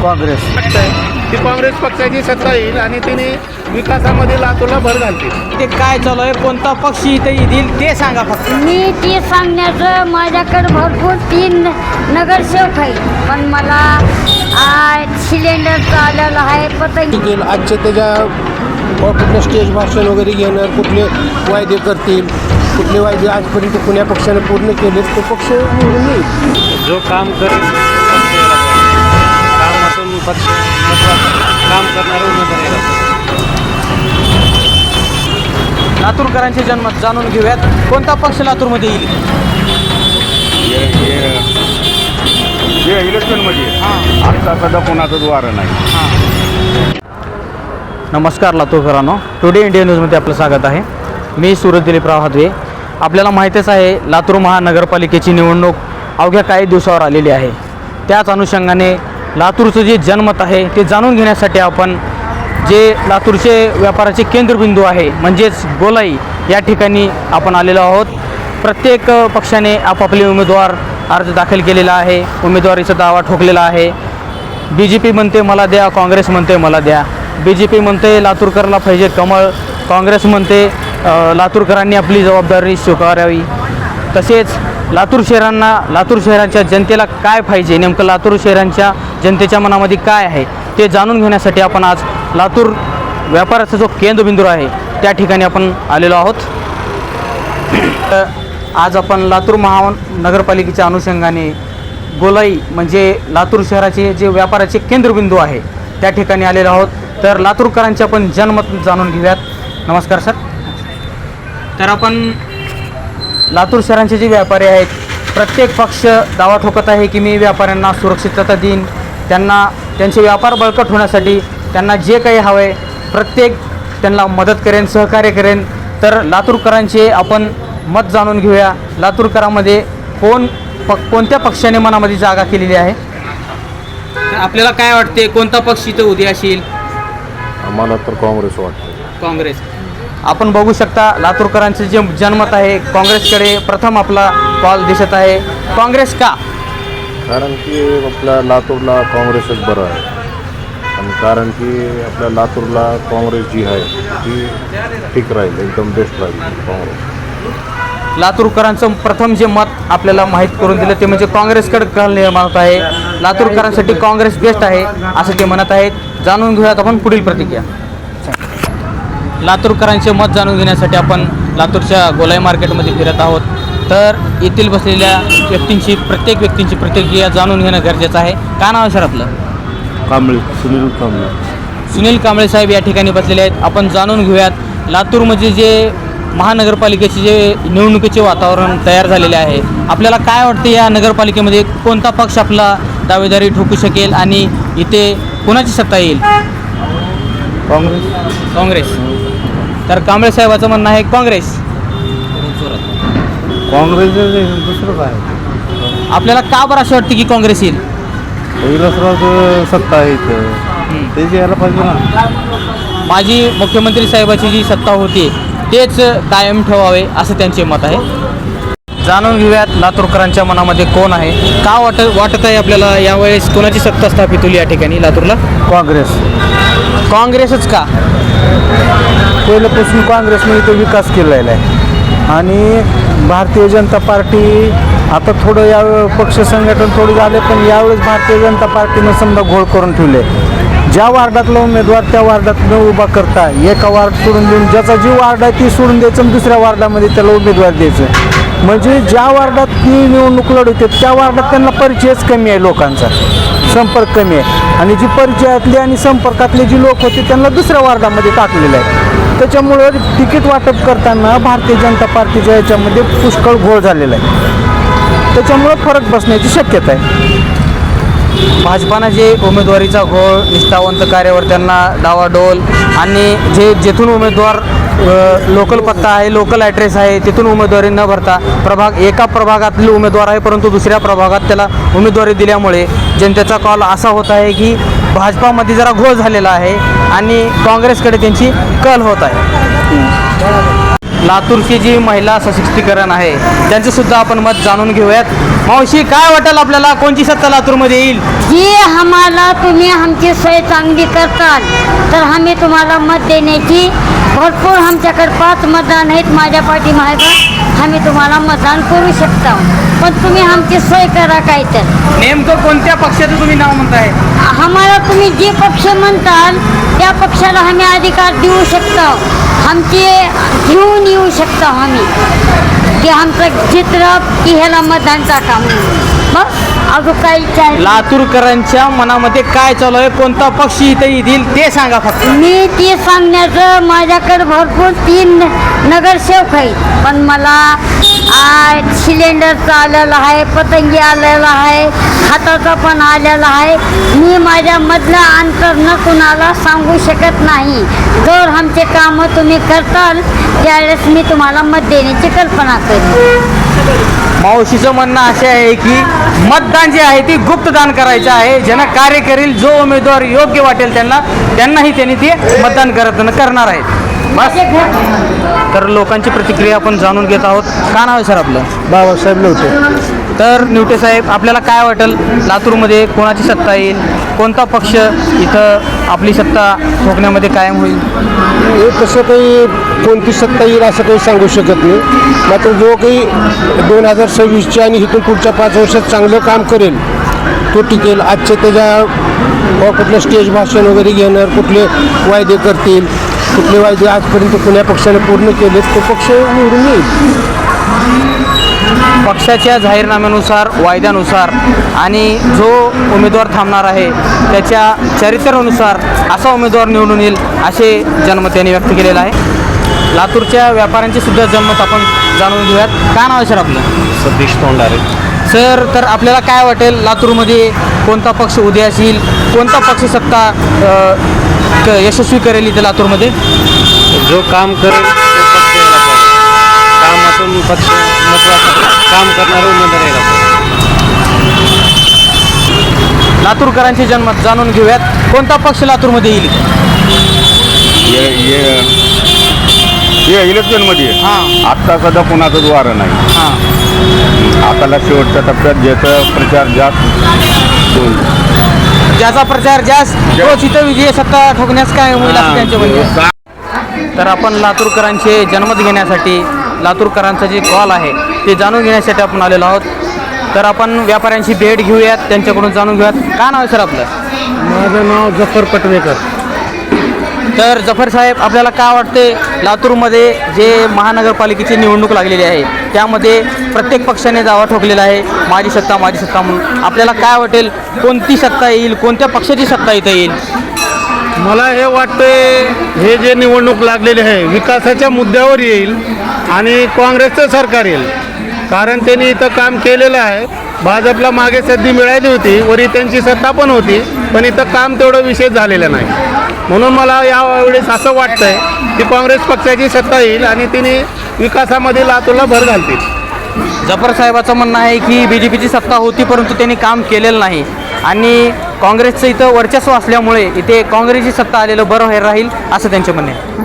काँग्रेस ती काँग्रेस पक्षाची सत्ता येईल आणि तिने विकासामध्ये लातूरला भर घालतील. ते काय चालू आहे, कोणता पक्ष इथे येईल ते सांगा फक्त. मी ते सांगण्याचं माझ्याकडे भरपूर 3 नगरसेवक आहे, पण मला सिलेंडरचं आलेलं आहे पतंग. आजच्या त्याच्या कुठलं स्टेज भाषण वगैरे घेणार, कुठले वायदे करतील, कुठले वायदे आजपर्यंत कुण्या पक्षाने पूर्ण केले तो पक्ष निवडून येईल. जो काम करेल कामातून पक्ष काम करणारे उमेदवार. लातूरकरांचे जन्मत जाणून घेऊयात, कोणता पक्ष लातूरमध्ये येईल. इलेक्शनमध्ये आता सध्या कोणाचंच वारं नाही. नमस्कार लातूरकरांनो, टुडे इंडिया न्यूजमध्ये आपलं स्वागत आहे. मी सूरज दिलीपराव हादवे. आपल्याला माहितीच आहे लातूर महानगरपालिकेची निवडणूक अवघ्या काही दिवसावर आलेली आहे. त्याच अनुषंगाने लातूरचं जे जनमत आहे ते जाणून घेण्यासाठी आपण जे लातूरचे व्यापाराचे केंद्रबिंदू आहे म्हणजेच गोलाई या ठिकाणी आपण आलेलो आहोत. प्रत्येक पक्षाने आपापले उमेदवार अर्ज दाखल केलेला आहे, उमेदवारीचा दावा ठोकलेला आहे. BJP म्हणते मला द्या, काँग्रेस म्हणते मला द्या. BJP म्हणते लातूरकरला पाहिजे कमळ, काँग्रेस म्हणते लातूरकरांनी आपली जबाबदारी स्वीकारावी. तसेच लातूर शहराच्या जनतेला काय पाहिजे, नेमकं लातूर शहरांच्या जनतेच्या मनामध्ये काय आहे ते जाणून घेण्यासाठी आपण आज लातूर व्यापाराचा जो केंद्रबिंदू आहे त्या ठिकाणी आपण आलेलो आहोत. आज आपण लातूर महानगरपालिकेच्या अनुषंगाने गोलाई म्हणजे लातूर शहराचे जे व्यापाराचे केंद्रबिंदू आहे त्या ठिकाणी आलेलो आहोत. तर लातूरकरांचे आपण जनमत जाणून घेऊयात. नमस्कार सर. तर आपण लातूर शहरांचे जे व्यापारी आहेत, प्रत्येक पक्ष दावा ठोकत आहे की मी व्यापाऱ्यांना सुरक्षितता देईन, त्यांना त्यांचे व्यापार बळकट होण्यासाठी त्यांना जे काही हवं आहे प्रत्येक त्यांना मदत करेन, सहकार्य करेन. तर लातूरकरांचे आपण मत जाणून घेऊया. लातूरकरांमध्ये कोणत्या पक्षाने मनामध्ये जागा केलेली आहे. आपल्याला काय वाटते, कोणता पक्ष इथं उद्या असेल. आम्हाला तर काँग्रेस वाटतं. काँग्रेस. आपण बघू शकता लातूरकरांचे जे जनमत आहे काँग्रेसकडे प्रथम आपला कॉल दिसत आहे. काँग्रेस का? कारण की आपल्या लातूरला काँग्रेसच बरं आहे. आणि कारण की आपल्या लातूरला काँग्रेस जी आहे ती ठीक राहील, एकदम बेस्ट राहील काँग्रेस. लातूरकरांचं प्रथम जे मत आपल्याला माहीत करून दिलं ते म्हणजे काँग्रेसकडे कल निर्माण होत आहे. लातूरकरांसाठी काँग्रेस बेस्ट आहे असं ते म्हणत आहेत. जाणून घेऊयात आपण पुढील प्रतिक्रिया. लातूरकरांचे मत जाणून घेण्यासाठी आपण लातूरच्या गोलाई मार्केटमध्ये फिरत आहोत. तर येथील बसलेल्या प्रत्येक व्यक्तींची प्रतिक्रिया जाणून घेणं गरजेचं आहे. काय नाव आहे सर आपलं? कांबळे, सुनील कांबळे. सुनील कांबळे साहेब या ठिकाणी बसलेले आहेत. आपण जाणून घेऊयात लातूरमध्ये जे महानगरपालिकेचे जे निवडणुकीचे वातावरण तयार झालेले आहे, आपल्याला काय वाटते या नगरपालिकेमध्ये कोणता पक्ष आपला दावेदारी ठोकू शकेल आणि इथे कोणाची सत्ता येईल. काँग्रेस. तर कांबळे साहेबाचं म्हणणं आहे काँग्रेस. दुसरं काय आपल्याला का बरं असं वाटतं की काँग्रेस येईल. पहिलं सत्ता आहे इथं, त्याची यायला पाहिजे ना. माजी मुख्यमंत्री साहेबाची जी सत्ता होती तेच कायम ठेवावे असं त्यांचे मत आहे. जाणून घेऊयात लातूरकरांच्या मनामध्ये कोण आहे. का वाटत आहे आपल्याला यावेळेस कोणाची सत्ता स्थापित होईल या ठिकाणी लातूरला. काँग्रेसच का? पहिल्यापासून काँग्रेसने इथं विकास केलेला आहे आणि भारतीय जनता पार्टी आता थोडं या पक्ष संघटन थोडी झाले, पण यावेळेस भारतीय जनता पार्टीनं समजा घोळ करून ठेवले. ज्या वार्डातला उमेदवार त्या वार्डात न उभा करता एका वार्ड सोडून देऊन ज्याचा जी वार्ड आहे ती सोडून द्यायचं आणि दुसऱ्या वार्डामध्ये त्याला उमेदवार द्यायचं. म्हणजे ज्या वार्डात ती निवडणूक लढवते त्या वार्डात त्यांना परिचयच कमी आहे, लोकांचा संपर्क कमी आहे आणि जी परिचयातली आणि संपर्कातले जी लोक होते त्यांना दुसऱ्या वार्डामध्ये टाकलेलं आहे. त्याच्यामुळं तिकीट वाटप करताना भारतीय जनता पार्टीच्या याच्यामध्ये पुष्कळ घोळ झालेला आहे. त्याच्यामुळं फरक बसण्याची शक्यता आहे. भाजपानं जे उमेदवारीचा घोळ, निष्ठावंत कार्यकर्त्यांना डावाडोल आणि जेथून उमेदवार लोकल पत्ता आहे, लोकल ॲड्रेस आहे तिथून उमेदवारी न भरता एका प्रभागातील उमेदवार आहे परंतु दुसऱ्या प्रभागात त्याला उमेदवारी दिल्यामुळे जनतेचा कॉल असा होत आहे की भाजपामध्ये जरा घोळ झालेला आहे आणि काँग्रेसकडे त्यांची कल होत आहे. लातूरची जी महिला सशक्तीकरण आहे त्यांचंसुद्धा आपण मत जाणून घेऊयात. मावशी, काय वाटेल आपल्याला, कोणची सत्ता लातूरमध्ये येईल? जी आम्हाला तुम्ही आमची सोय चांगली करताल तर आम्ही तुम्हाला मत देण्याची भरपूर, आमच्याकडे 5 मतदान आहेत माझ्या पाठीमागं, आम्ही तुम्हाला मतदान करू शकता. पण तुम्ही आमची सोय करा काय तर. नेमकं कोणत्या पक्षाचं तुम्ही नाव म्हणताय? आम्हाला तुम्ही जे पक्ष म्हणताल त्या पक्षाला आम्ही अधिकार देऊ शकतो, आमचे घेऊन येऊ शकतो आम्ही की आमचं चित्र की ह्याला मतदान टाका म्हणून. मग अजून काही इच्छा आहे? लातूरकरांच्या मनामध्ये काय चालू आहे, कोणता पक्ष इथे येतील ते सांगा फक्त. मी ते सांगण्याचं, माझ्याकडे भरपूर 3 नगरसेवक आहेत, पण मला सिलेंडरचं आलेलं आहे, पतंगी आलेला आहे, हाताचा पण आलेला आहे. मी माझ्यामधलं अंतर न कुणाला सांगू शकत नाही. जर आमचे कामं तुम्ही करताल त्यावेळेस मी तुम्हाला मत देण्याची कल्पना करेन. मावशीचं म्हणणं असे आहे की मतदान जे आहे ते गुप्तदान करायचं आहे. ज्यांना कार्य करेल, जो उमेदवार योग्य वाटेल त्यांनाही त्यांनी ते मतदान करणार आहेत. बस. तर लोकांची प्रतिक्रिया आपण जाणून घेत आहोत. काय नाव आहे सर आपलं? बाबासाहेब नव्हते. तर निवटे साहेब, आपल्याला काय वाटेल, लातूरमध्ये कोणाची सत्ता येईल, कोणता पक्ष इथं आपली सत्ता ठोकण्यामध्ये कायम होईल? हे तसं काही कोणती सत्ता येईल असं काही सांगू शकत नाही. मात्र जो काही 2026 आणि इथून पुढच्या 5 वर्षात चांगलं काम करेल तो टिकेल. आजचे त्याच्या कुठलं स्टेज भाषण वगैरे घेणार, कुठले वायदे करतील, कुठले वायदे आजपर्यंत कुण्या पक्षाने पूर्ण केले, तो पक्ष निवडून येईल. पक्षाच्या जाहीरनाम्यानुसार, वायद्यानुसार आणि जो उमेदवार थांबणार आहे त्याच्या चरित्रानुसार असा उमेदवार निवडून येईल असे जनमत त्यांनी व्यक्त केलेलं आहे. लातूरच्या व्यापाऱ्यांचे सुद्धा जनमत आपण जाणून घेऊयात. काय नाव आहे सर आपलं? सतीश तोंडारे. सर, तर आपल्याला काय वाटेल, लातूरमध्ये कोणता पक्ष उदयास येईल, कोणता पक्ष सत्ता यशस्वी करेल इथे लातूरमध्ये? जो काम करेल तो पक्ष यायला पाहिजे. कामातून पक्ष महत्त्वाचं, काम करणारा उमेदवार यायला पाहिजे. लातूरकरांचे जनमत जाणून घेऊयात. कोणता पक्ष लातूरमध्ये येईल? इलेक्शनमध्ये हां आत्ता सध्या कोणाचंच वारं नाही. हां. आताला शेवटच्या टप्प्यात ज्याचा प्रचार जास्त होईल, ज्याचा प्रचार जास्त तोच इथं विजय सत्ता ठोकण्यास काय होईल असं त्यांचे म्हणणे. तर आपण लातूरकरांचे जनमत घेण्यासाठी, लातूरकरांचा जे कॉल आहे ते जाणून घेण्यासाठी आपण आलेलो आहोत. तर आपण व्यापाऱ्यांची भेट घेऊयात, त्यांच्याकडून जाणून घेऊयात. काय नाव आहे सर आपलं? माझं नाव जफर पटवेकर. तर जफर साहेब, आपल्याला काय वाटते, लातूरमध्ये जे महानगरपालिकेची निवडणूक लागलेली आहे त्यामध्ये प्रत्येक पक्षाने दावा ठोकलेला आहे माझी सत्ता म्हणून. आपल्याला काय वाटेल, कोणती सत्ता येईल, कोणत्या पक्षाची सत्ता इथं येईल? मला हे वाटतंय, हे जे निवडणूक लागलेली आहे विकासाच्या मुद्द्यावर येईल आणि काँग्रेसचं सरकार येईल. कारण त्यांनी इथं काम केलेलं आहे. भाजपला मागे संधी मिळाली होती, वरी त्यांची सत्ता पण होती, पण इथं काम तेवढं विशेष झालेलं नाही. म्हणून मला यावेळेस असं वाटतंय की काँग्रेस पक्षाची सत्ता येईल आणि तिने विकासामध्ये लातूरला भर घालतील. जफर साहेबाचं म्हणणं आहे की BJPची सत्ता होती परंतु त्यांनी काम केलेलं नाही आणि काँग्रेसचं इथं वर्चस्व असल्यामुळे इथे काँग्रेसची सत्ता आलेलं बरं राहील असं त्यांचे म्हणणे आहे.